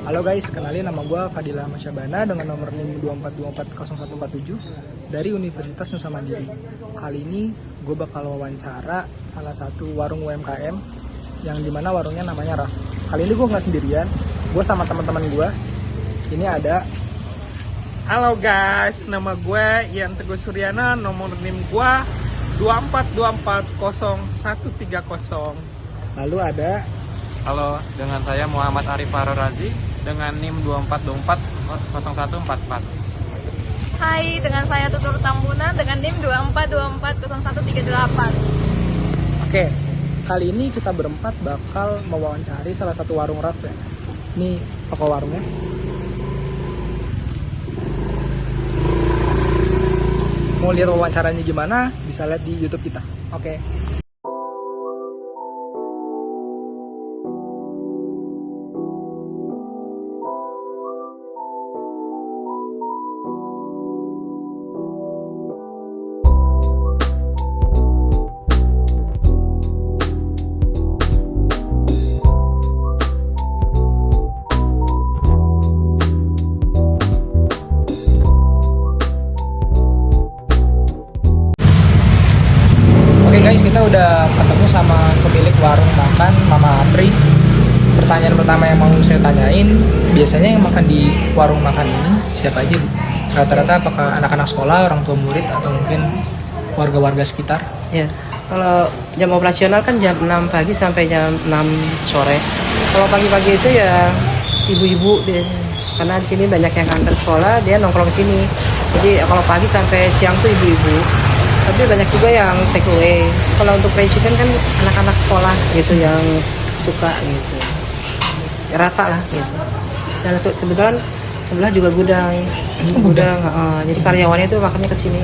Halo guys, kenalin nama gue Fadila Masyabana dengan nomor NIM 24240147 dari Universitas Nusa Mandiri. Kali ini gue bakal wawancara salah satu warung UMKM yang dimana warungnya namanya Raf. Kali ini gue nggak sendirian, gue sama teman-teman gue. Ini ada. Halo guys, nama gue Ian Teguh Suryana, nomor NIM gue 24240130. Lalu ada. Halo, dengan saya Muhammad Arif Razi dengan NIM 24240144. Hai, dengan saya Tutur Tambunan dengan NIM 24240138. Oke, kali ini kita berempat bakal mewawancari salah satu warung Raf ya. Ini toko warungnya. Mau lihat wawancaranya gimana? Bisa lihat di YouTube kita. Oke. Oke guys, kita udah ketemu sama pemilik warung makan Mama Apri. Pertanyaan pertama yang mau saya tanyain, biasanya yang makan di warung makan ini siapa aja Bu? Rata-rata apakah anak-anak sekolah, orang tua murid, atau mungkin warga-warga sekitar? Ya, kalau jam operasional kan jam 6 pagi sampai jam 6 sore. Kalau pagi-pagi itu ya ibu-ibu deh, karena di sini banyak yang kantor sekolah, dia nongkrong sini. Jadi kalau pagi sampai siang tuh ibu-ibu. Tapi banyak juga yang take away. Kalau untuk fried chicken kan anak-anak sekolah gitu yang suka gitu. Rata lah gitu. Dan untuk sebelah juga gudang. Jadi karyawannya itu makannya ke sini.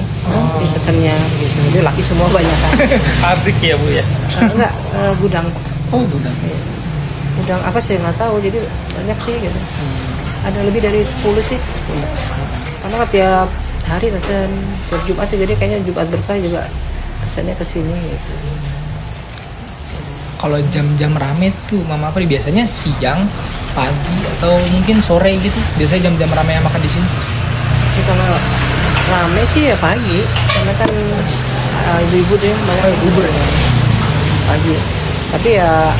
Pesennya gitu. Jadi laki semua banyak kan. Pabrik ya Bu ya? Enggak, gudang. Oh, gudang. Gudang apa sih nggak tahu. Jadi banyak sih gitu. Ada lebih dari 10 sih. 10. Karena tiap hari pesen tiap Jumat, jadi kayaknya Jumat berkah juga pesannya ke sini gitu. Kalau jam-jam rame tuh Mama Apri biasanya siang, pagi, atau mungkin sore gitu. Biasanya jam-jam rame yang makan di sini. Jadi kalau rame sih ya pagi, karena kan ibu-ibu deh banyak bubur ya pagi. Tapi ya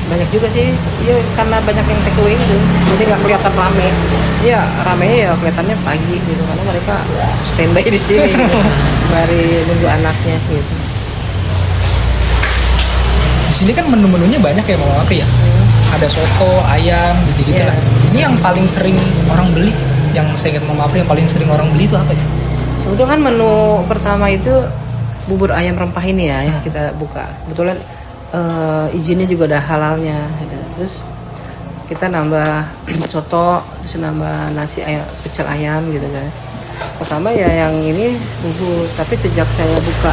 banyak juga sih, ya karena banyak yang take away gitu, jadi nggak kelihatan rame. Ya rame ya kelihatannya pagi gitu, karena mereka standby di sini gitu, sembari nunggu anaknya gitu. Di sini kan menu-menunya banyak ya Mama Apri ya. Ada soto, ayam, gitu-gitu Iya. lah. Ini yang paling sering orang beli, yang saya ingat Mama Apri yang paling sering orang beli itu apa ya? Sebetulnya kan menu pertama itu bubur ayam rempah ini ya yang kita buka. Kebetulan izinnya juga ada halalnya. Terus kita nambah soto, terus nambah nasi ayam, pecel ayam gitu kan. Pertama ya yang ini bubur, tapi sejak saya buka,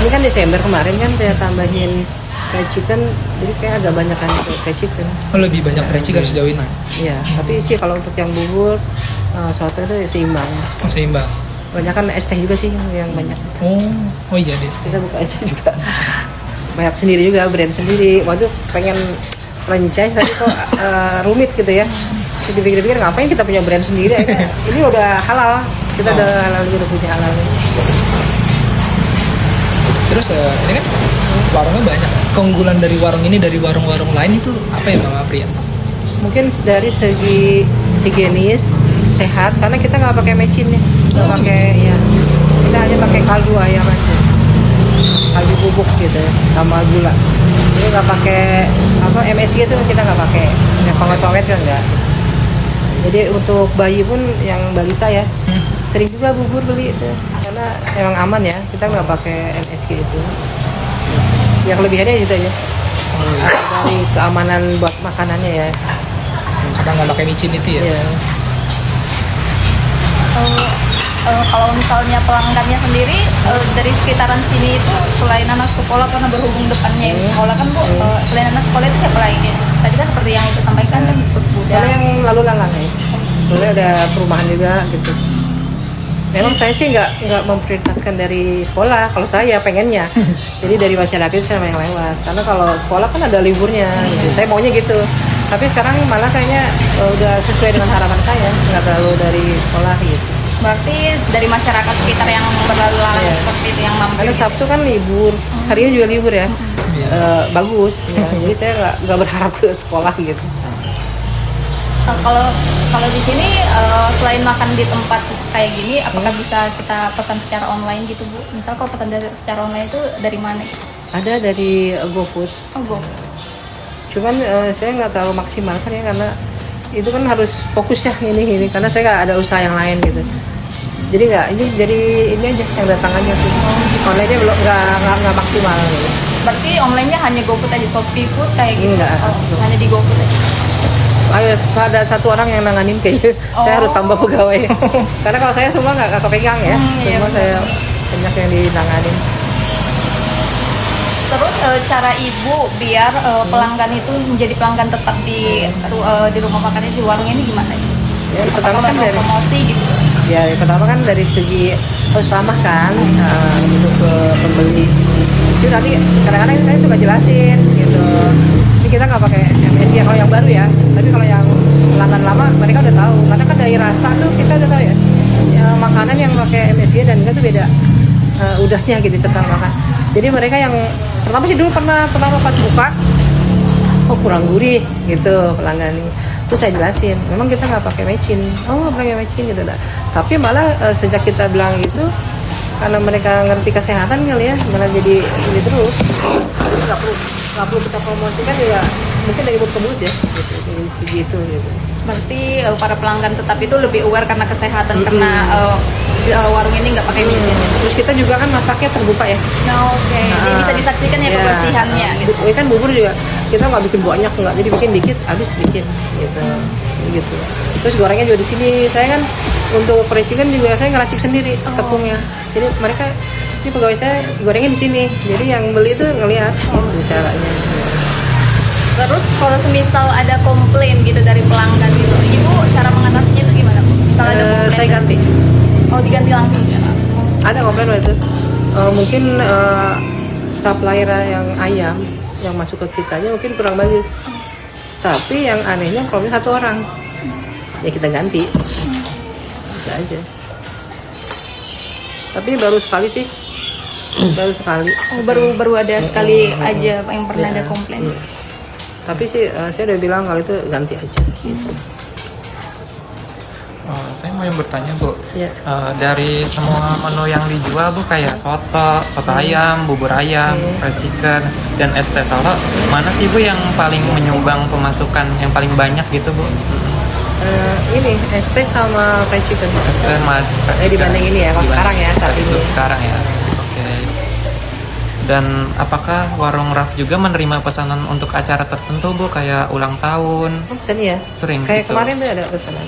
ini kan Desember kemarin kan saya tambahin fried chicken, jadi kayak agak banyak kan fried chicken. Oh, lebih banyak fried chicken sejauh ini. Iya, tapi sih kalau untuk yang bubur, soto itu seimbang. Oh, seimbang. Banyak kan es teh juga sih yang banyak. Oh iya deh. Kita buka es teh juga. Banyak sendiri juga, brand sendiri. Waktu pengen franchise tapi kok rumit gitu ya. Jadi dipikir-pikir ngapain kita punya brand sendiri. Ini udah halal, kita udah halal juga, udah punya halal. Terus ini kan warungnya banyak. Keunggulan dari warung ini dari warung-warung lain itu apa ya Mama Apri ya? Mungkin dari segi higienis, sehat, karena kita nggak pakai mecin nih, nggak pakai ya. Kita hanya pakai kaldu ayam aja, kaldu bubuk gitu sama gula. Jadi nggak pakai apa MSG itu kita nggak pakai, yang pengawet kan nggak. Jadi untuk bayi pun yang balita ya, sering juga bubur beli itu, karena emang aman ya, kita nggak pakai MSG itu. Yang kelebihannya itu aja, dari keamanan buat makanannya ya. Karena nggak pakai micin itu ya. Iya. Kalau misalnya pelanggannya sendiri dari sekitaran sini itu selain anak sekolah, karena berhubung depannya sekolah kan Bu, selain anak sekolah itu siapa lainnya? Tadi kan seperti yang itu sampaikan kan ikut Kalau gudang. yang lalu lalang ya, soalnya ada perumahan juga gitu. Memang saya sih nggak memprioritaskan dari sekolah, kalau saya pengennya. Jadi dari masyarakat sama yang lewat. Karena kalau sekolah kan ada liburnya, gitu. Saya maunya gitu. Tapi sekarang malah kayaknya udah sesuai dengan harapan saya, nggak terlalu dari sekolah gitu. Berarti dari masyarakat sekitar yang berlalu lalang Iya. seperti itu yang mampir. Karena Sabtu kan libur, harinya juga libur ya. Bagus. Ya. Jadi saya nggak berharap ke sekolah gitu. Kalau kalau di sini selain makan di tempat kayak gini, apakah bisa kita pesan secara online gitu Bu? Misal kalau pesan secara online itu dari mana? Ada dari GoFood. Oh, Go. Cuman saya nggak terlalu maksimal kan ya karena itu kan harus fokus ya ini karena saya nggak ada usaha yang lain gitu. Jadi nggak ini aja yang datang aja sih. Online-nya belum nggak maksimal. Gitu. Berarti online-nya hanya GoFood aja, Shopee Food kayak gitu? Enggak. Hanya di GoFood aja? Ayo, ada satu orang yang nanganin kayaknya. Saya harus tambah pegawai. Karena kalau saya semua nggak kepegang ya. Iya, Semua saya banyak yang dinanganin. Terus cara ibu biar pelanggan itu menjadi pelanggan tetap di rumah makannya, di warung ini gimana? Ya, pertama kan dari promosi gitu. ya pertama kan dari segi harus ramah kan untuk ke pembeli. Itu nanti kadang-kadang saya suka jelasin gitu. Ini kita nggak pakai MSG kalau yang baru ya. Tapi kalau yang pelanggan lama mereka udah tahu. Karena kan dari rasa tuh kita udah tahu ya. Makanan yang pakai MSG dan enggak tuh beda. Udahnya gitu setelah makan. Jadi mereka yang pertama sih dulu pertama pas buka, oh kurang gurih gitu pelanggan ini. Terus saya jelasin, memang kita nggak pakai mecin. Oh nggak pakai mecin gitu dah. Tapi malah sejak kita bilang itu, karena mereka ngerti kesehatan kali ya, malah jadi ini terus. Jadi nggak perlu kita promosikan ya, mungkin dari mulut ke mulut ya, gitu. Berarti para pelanggan tetap itu lebih aware karena kesehatan, karena warung ini nggak pakai micin. Terus kita juga kan masaknya terbuka ya. Oke. Jadi bisa disaksikan ya kebersihannya. Gitu. Ini kan bubur juga kita nggak bikin banyak nggak, jadi bikin dikit habis bikin gitu. Terus gorengnya juga di sini. Saya kan untuk fried chicken juga saya ngeracik sendiri tepungnya. Jadi mereka ini pegawai saya gorengnya di sini. Jadi yang beli itu ngelihat caranya. Terus kalau semisal ada komplain gitu dari pelanggan gitu, ibu cara mengatasinya itu gimana Bu? Misal ada komplain, Saya ganti. Oh diganti langsung ya? Ada komplain waktu itu. Mungkin supplier yang ayam yang masuk ke kitanya mungkin kurang bagus. Tapi yang anehnya kalau satu orang, ya kita ganti. Bisa aja. Tapi baru sekali sih. Baru sekali. Oh, baru ada sekali aja yang pernah ada komplain. Iya. Tapi sih saya udah bilang kalau itu ganti aja. Gitu. Saya mau yang bertanya Bu, Ya. dari semua menu yang dijual Bu kayak soto ayam, bubur ayam, fried chicken, dan es teh Solo, mana sih Bu yang paling menyumbang pemasukan yang paling banyak gitu Bu? Ini ST sama fried chicken. Es teh Dibanding ini ya, kalau sekarang ya, saat ini. Sekarang ya, oke. Dan apakah warung Raf juga menerima pesanan untuk acara tertentu Bu, kayak ulang tahun? Oh, pesan ya? Sering Kayak gitu. kemarin tuh ada pesanan.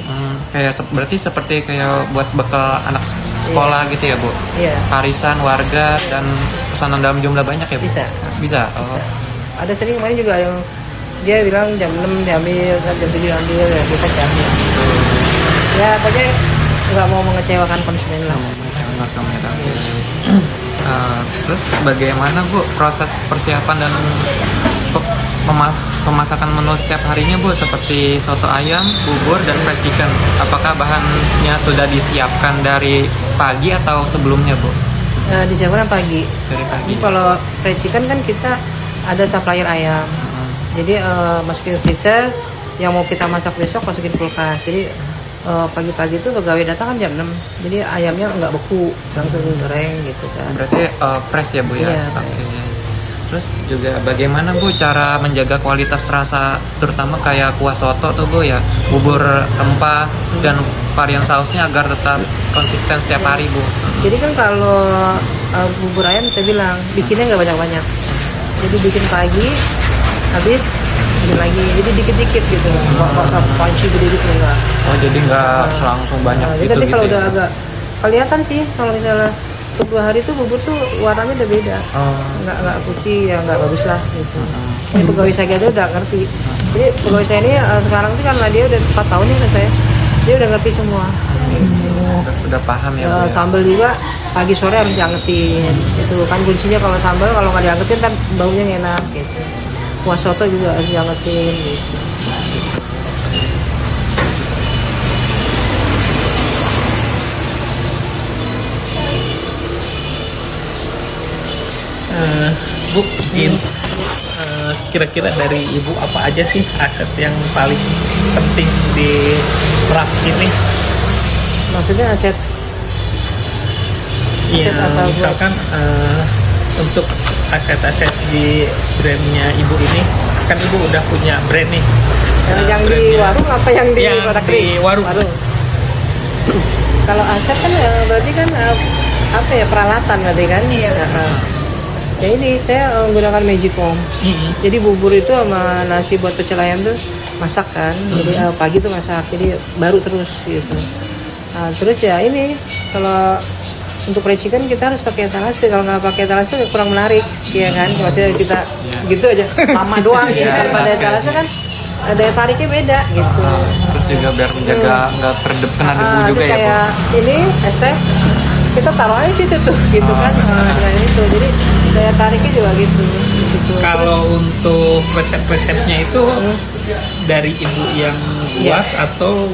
Kayak berarti seperti kayak buat bekal anak sekolah gitu ya Bu? Iya. Arisan warga dan pesanan dalam jumlah banyak ya Bu? Bisa. Bisa. Oh. Bisa. Ada sering kemarin juga yang dia bilang jam 6 diambil, jam 7 diambil, ya kita diambil. Ya pokoknya nggak mau mengecewakan konsumen lah. Terus bagaimana Bu proses persiapan dan pemasakan menu setiap harinya Bu, seperti soto ayam, bubur, dan fried chicken? Apakah bahannya sudah disiapkan dari pagi atau sebelumnya Bu? Di jam pagi. Dari pagi. Ini kalau fried chicken kan kita ada supplier ayam. Jadi masukin freezer, yang mau kita masak besok masukin kulkas. Jadi pagi-pagi itu pegawai datang kan jam 6. Jadi ayamnya nggak beku, langsung goreng gitu kan. Berarti fresh ya Bu ya? Iya, Oke. Terus juga bagaimana Bu cara menjaga kualitas rasa, terutama kayak kuah soto tuh Bu ya, bubur rempah dan varian sausnya agar tetap konsisten setiap hari Bu? Jadi kan kalau bubur ayam saya bilang bikinnya nggak banyak-banyak. Jadi bikin pagi, habis bikin lagi. Jadi dikit-dikit gitu. Nggak punchy gede gitu enggak. Oh jadi nggak langsung banyak Jadi gitu nanti kalau ya? udah agak kelihatan sih kalau misalnya untuk 2 hari tuh bubur tuh warnanya udah beda. Nggak putih ya nggak bagus lah gitu. Ini pegawai saya tuh udah ngerti. Jadi pegawai saya ini sekarang tuh karena dia udah 4 tahun ya saya, dia udah ngerti semua. Udah paham ya Bu ya? Sambal juga pagi sore harus diangetin. Itu kan kuncinya kalau sambal, kalau nggak diangetin kan baunya nggak enak gitu. Kuah soto juga harus diangetin gitu. Bu, izin kira-kira dari Ibu apa aja sih aset yang paling penting di rak ini? Maksudnya aset Iya, apa, Bu? misalkan untuk aset-aset di brandnya Ibu ini, kan Ibu udah punya brand nih. yang di Brandnya- warung apa yang di Yang produk di warung. Kalau aset kan berarti kan apa ya, peralatan berarti kan. Iya. Ya ini saya menggunakan Magicom. Jadi bubur itu sama nasi buat pecel ayam tuh masak kan. Jadi pagi tuh masak. Jadi baru terus gitu. Nah, terus ya ini kalau untuk fried chicken kita harus pakai etalase. Kalau nggak pakai etalase kurang menarik, ya kan? Maksudnya kita gitu aja lama doang gitu. Kalau ada etalase kan daya tariknya beda gitu. Terus juga biar menjaga nggak terendam kena debu Itu juga ya, Bu. kayak ini es teh kita taruh aja situ tuh gitu kan. Nah, itu jadi daya tariknya juga gitu di situ. Kalau untuk resep-resepnya itu dari Ibu yang buat atau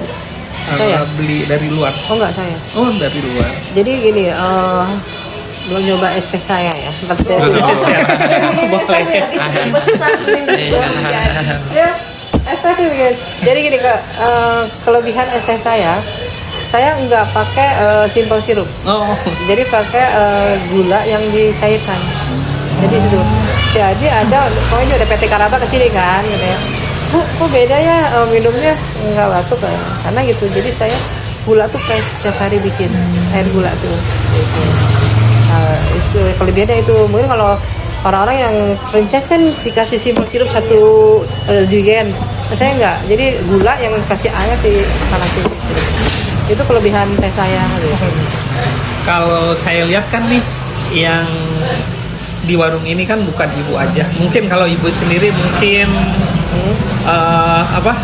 Saya. beli dari luar? Oh enggak saya. Oh, dari luar. Jadi gini, belum nyoba es teh saya ya. Ntar saya Boleh. Besar sih. Ya, es teh gitu. Jadi gini kelebihan es teh saya nggak pakai simple sirup. Oh, Jadi pakai gula yang dicairkan. Jadi itu. Jadi ada, pokoknya ada PT Karaba kesini kan, gitu ya. Bu, kok beda ya minumnya nggak batuk ya? Karena gitu. Jadi saya gula tuh fresh setiap hari bikin air gula tuh. Gitu. Nah, itu kelebihannya itu. Mungkin kalau orang-orang yang franchise kan dikasih simple sirup satu jigen. Saya nggak. Jadi gula yang kasih air di panasin. Itu kelebihan teh saya. Gitu. kalau saya lihat kan nih yang di warung ini kan bukan Ibu aja. Mungkin kalau Ibu sendiri mungkin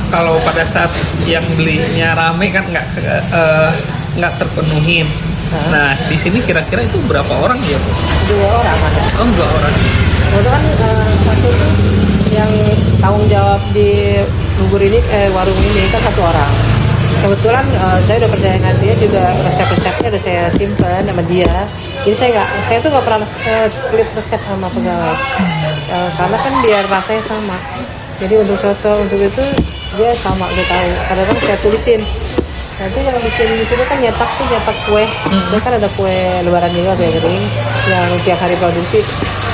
kalau pada saat yang belinya rame kan nggak terpenuhin. Nah, di sini kira-kira itu berapa orang ya, Bu? 2 orang ada. Oh, 2 orang. Kebetulan satu tuh yang tanggung jawab di bubur ini warung ini kan 1 orang. Kebetulan saya udah percaya dengan dia juga, resep-resepnya udah saya simpan sama dia. Jadi saya tuh nggak pernah split resep sama pegawai karena kan biar rasanya sama. Jadi untuk soto untuk itu dia sama, udah tahu. Kadang-kadang saya tulisin. Nanti yang bikin itu kan nyetak kue. Dia kan ada kue lebaran juga, kue kering yang tiap hari produksi.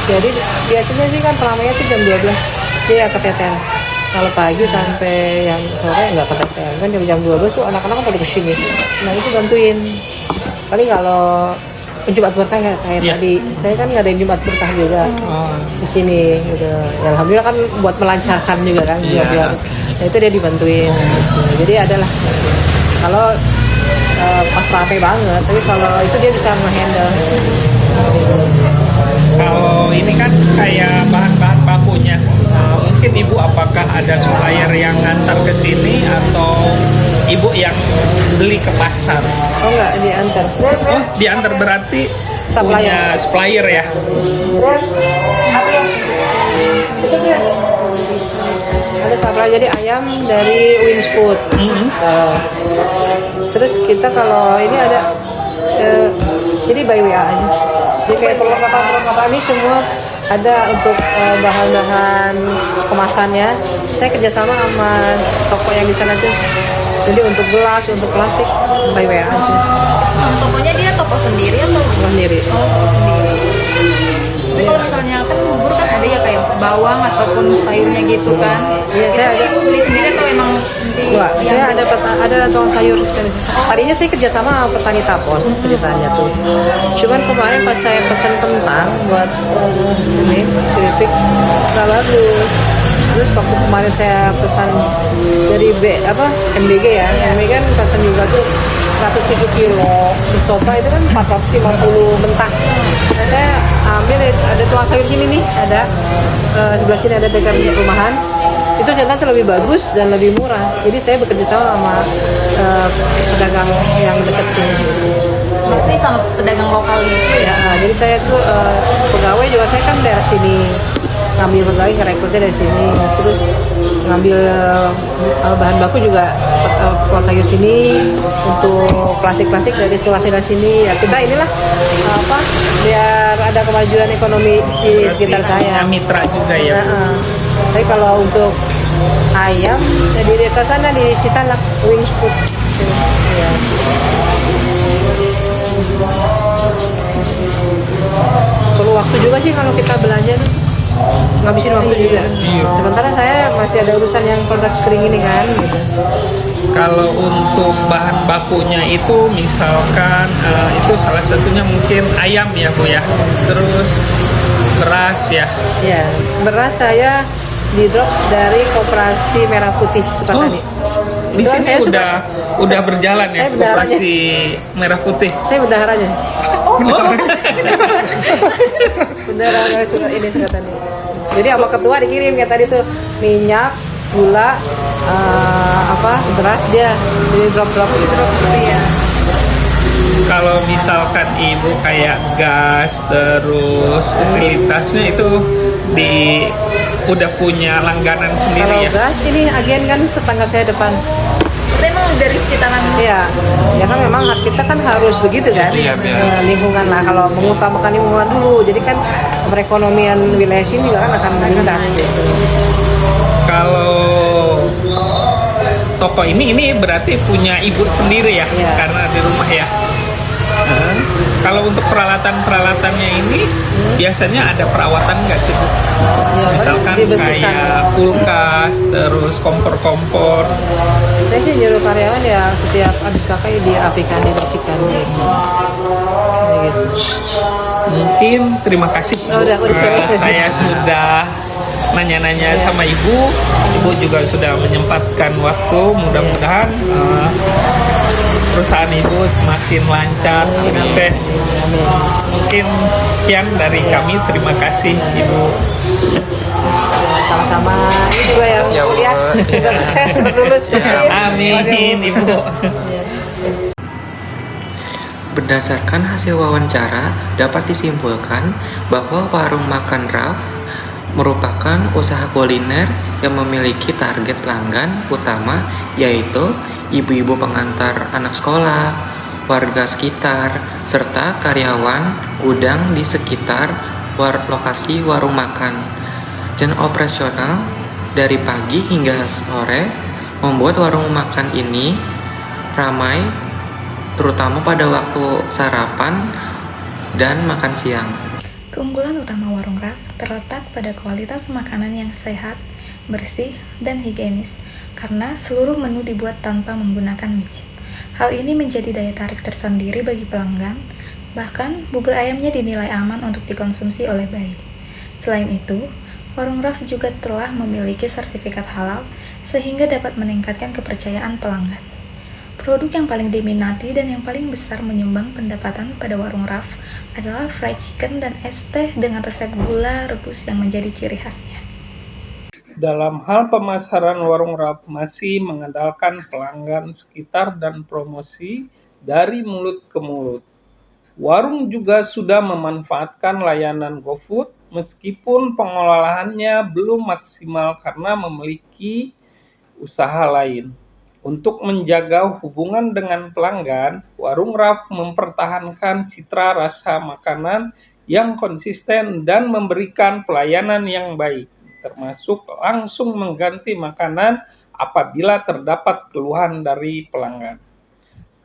Jadi biasanya sih kan ramainya tuh jam 12 dia keteter. Kalau pagi sampai yang sore nggak keteter. Kan jam 12 tuh anak-anak kan pada kesini. Nah itu bantuin. Paling kalau Jumat berkah kayak Iya. tadi, saya kan ngadain Jumat berkah juga di sini. Gitu. Ya, alhamdulillah kan buat melancarkan juga kan. Iya. Biar nah, itu dia dibantuin. Gitu. Jadi adalah kalau pas rame banget, tapi kalau itu dia bisa nge-handle. Kalau ini kan kayak bahan-bahan bakunya, mungkin Ibu apakah ada supplier yang ngantar ke sini atau Ibu yang beli ke pasar? Oh enggak, diantar. Oh, diantar berarti Supplier. punya supplier ya? Itu dia. Ada supply, jadi ayam dari Wings Food. Terus kita kalau ini ada jadi by WA aja. Jadi kayak perlengkapan ini semua ada untuk bahan-bahan kemasannya. Saya kerjasama sama toko yang di sana tuh. Jadi untuk gelas, untuk plastik by WA aja. Tokonya dia toko sendiri atau Sendiri. toko sendiri? Tapi kalau misalnya kan bubur kan ada ya kayak bawang ataupun sayurnya gitu kan. Iya, Itu saya ada. Ibu beli sendiri atau emang di Wah, saya ada tukang sayur. Tadinya saya kerja sama petani tapos ceritanya tuh. Cuman kemarin pas saya pesan kentang buat ini keripik nggak bagus. Terus waktu kemarin saya pesan dari MBG ya, MBG kan pesan juga tuh 107 kilo. Mustafa itu kan 450 mentah. Nah, saya ambil ada tukang sayur sini nih, ada sebelah sini ada dekat rumahan. Itu ternyata lebih bagus dan lebih murah. Jadi saya bekerja sama pedagang yang dekat sini. berarti sama pedagang lokal gitu ya? Ya, jadi saya tuh pegawai juga saya kan daerah sini. ngambil lagi ngerekrutnya dari sini, terus ngambil bahan baku juga tukang sayur sini, untuk plastik dari tukang sayur sini. Ya kita inilah biar ada kemajuan ekonomi di sekitar saya. Punya mitra juga ya. Nah, tapi kalau untuk ayam jadi ke sana di Cisalak Wings Food. Ya. Perlu waktu juga sih kalau kita belanja tuh, ngabisin waktu juga. Sementara saya masih ada urusan yang produk kering ini kan. Gitu. Kalau untuk bahan bakunya itu misalkan itu salah satunya mungkin ayam ya Bu ya. Terus beras ya. Ya, beras saya di drop dari Koperasi Merah Putih Sukatani. Di Kebetulan sini saya udah berjalan ya saya bendaharanya. Koperasi Merah Putih. Saya bendaharanya. Bendahara ini Sukatani. Jadi sama ketua dikirim kayak tadi tuh minyak, gula, beras dia jadi drop gitu. Iya. Kalau misalkan Ibu kayak gas terus utilitasnya itu udah punya langganan Kalau sendiri ya. gas ini agen kan tetangga saya depan. Memang dari sekitaran Iya, ya kan memang kita kan harus begitu kan, Iya, biar. lingkungan lah. Kalau mengutamakan lingkungan dulu, jadi kan perekonomian wilayah sini juga kan akan meningkat. Gitu. Kalau toko ini berarti punya Ibu sendiri ya, Iya. karena di rumah ya. Kalau untuk peralatan-peralatannya ini biasanya ada perawatan nggak sih Bu? Ya, Misalkan dibersihkan. kayak kulkas, terus kompor-kompor. Saya sih nyuruh karyawan ya setiap habis kakak dirapikan, dibersihkan gitu. Kayak gitu. Mungkin terima kasih Oh, udah saya sudah nanya-nanya sama Ibu juga sudah menyempatkan waktu. Mudah-mudahan perusahaan Ibu semakin lancar, sukses. Mungkin sekian dari kami, terima kasih Ibu. Sama-sama ini juga yang kuliah juga sukses cepet lulus. Amin Ibu. Berdasarkan hasil wawancara, dapat disimpulkan bahwa warung makan Raf merupakan usaha kuliner yang memiliki target pelanggan utama, yaitu ibu-ibu pengantar anak sekolah, warga sekitar, serta karyawan gudang di sekitar lokasi warung makan. Jam operasional dari pagi hingga sore membuat warung makan ini ramai, terutama pada waktu sarapan dan makan siang. Keunggulan utama warung Raf terletak pada kualitas makanan yang sehat, bersih, dan higienis, karena seluruh menu dibuat tanpa menggunakan micin. Hal ini menjadi daya tarik tersendiri bagi pelanggan, bahkan bubur ayamnya dinilai aman untuk dikonsumsi oleh bayi. Selain itu, warung Raf juga telah memiliki sertifikat halal, sehingga dapat meningkatkan kepercayaan pelanggan. Produk yang paling diminati dan yang paling besar menyumbang pendapatan pada warung Raf adalah fried chicken dan es teh dengan resep gula rebus yang menjadi ciri khasnya. Dalam hal pemasaran warung Raf masih mengandalkan pelanggan sekitar dan promosi dari mulut ke mulut. Warung juga sudah memanfaatkan layanan GoFood meskipun pengelolaannya belum maksimal karena memiliki usaha lain. Untuk menjaga hubungan dengan pelanggan, warung Raf mempertahankan citra rasa makanan yang konsisten dan memberikan pelayanan yang baik, termasuk langsung mengganti makanan apabila terdapat keluhan dari pelanggan.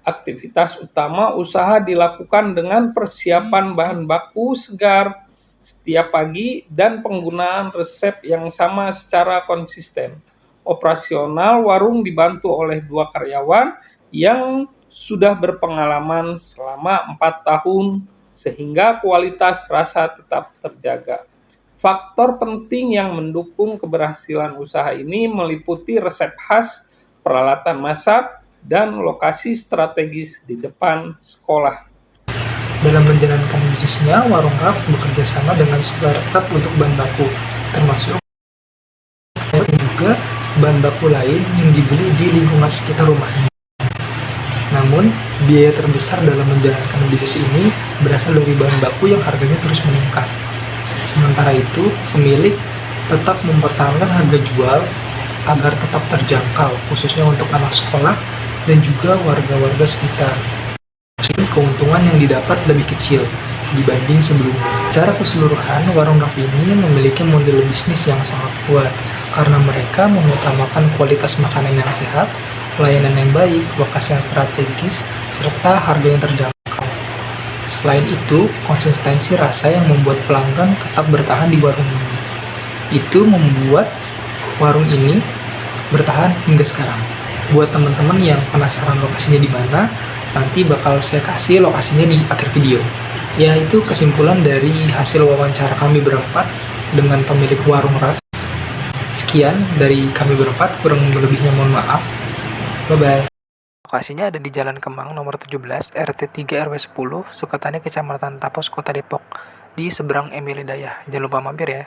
Aktivitas utama usaha dilakukan dengan persiapan bahan baku segar setiap pagi dan penggunaan resep yang sama secara konsisten. Operasional warung dibantu oleh 2 karyawan yang sudah berpengalaman selama 4 tahun sehingga kualitas rasa tetap terjaga. Faktor penting yang mendukung keberhasilan usaha ini meliputi resep khas, peralatan masak, dan lokasi strategis di depan sekolah. Dalam menjalankan bisnisnya, warung Raf bekerja sama dengan startup untuk bahan baku, termasuk juga bahan baku lain yang dibeli di lingkungan sekitar rumahnya. Namun, biaya terbesar dalam menjalankan bisnis ini berasal dari bahan baku yang harganya terus meningkat. Sementara itu, pemilik tetap mempertahankan harga jual agar tetap terjangkau, khususnya untuk anak sekolah dan juga warga-warga sekitar. Keuntungan yang didapat lebih kecil dibanding sebelumnya. Secara keseluruhan, warung Raf ini memiliki model bisnis yang sangat kuat karena mereka mengutamakan kualitas makanan yang sehat, pelayanan yang baik, lokasi yang strategis, serta harga yang terjangkau. Selain itu, konsistensi rasa yang membuat pelanggan tetap bertahan di warung ini. Itu membuat warung ini bertahan hingga sekarang. Buat teman-teman yang penasaran lokasinya di mana, nanti bakal saya kasih lokasinya di akhir video. Ya, itu kesimpulan dari hasil wawancara kami berempat dengan pemilik warung Raf. Sekian dari kami berempat, kurang lebihnya mohon maaf. Bye-bye. Lokasinya ada di Jalan Kemang nomor 17, RT 3 RW 10, Sukatani, Kecamatan Tapos, Kota Depok, di seberang Emili Daya. Jangan lupa mampir ya.